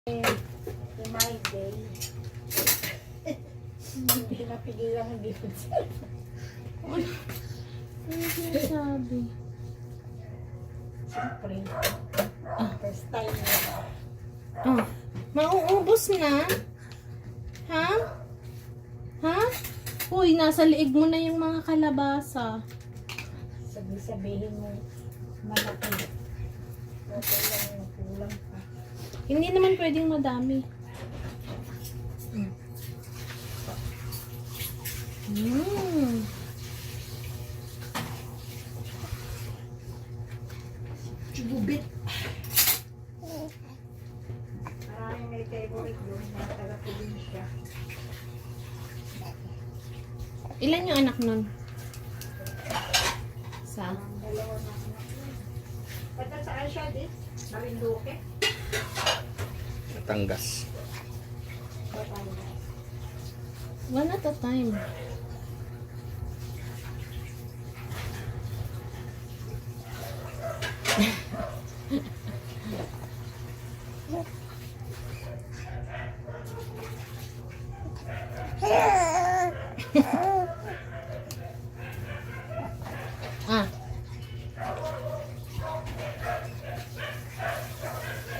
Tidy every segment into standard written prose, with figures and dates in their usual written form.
My day. Hindi napigilan ang bibig sa Ano sinasabi? siyempre. First time na. Oh, mauubos na? Ha? Ha? Uy, nasa liig mo na yung mga kalabasa. Sabihin mo, malaki. Okay lang, kulang pa. Hindi naman pwedeng madami. Mm. Gubit. Maraming may favorite doon, mga taga-probinsya. Ilan yung anak nun? Sa? Ang dalawa na anak. Pata saan siya din? Marinduque? Batangas. Batangas. One at a time. Ah.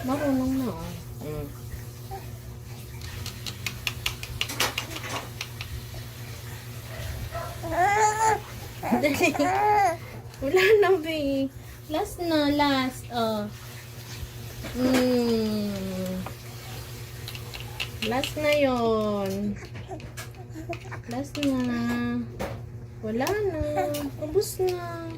Marunong na oh. Wala na, be. Last na, last. Oh. Last na yon. Last na. Wala na. Ubus na.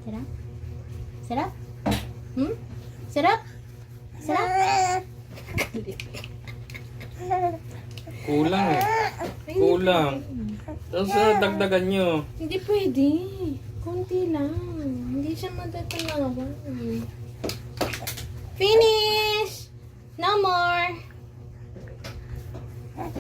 Sarap? Sarap? Sarap? Sarap? Kulang eh. Kulang. Tapos dagdagan nyo. Hindi pwede. Konti lang. Hindi siya matatanawan. Finish! No more!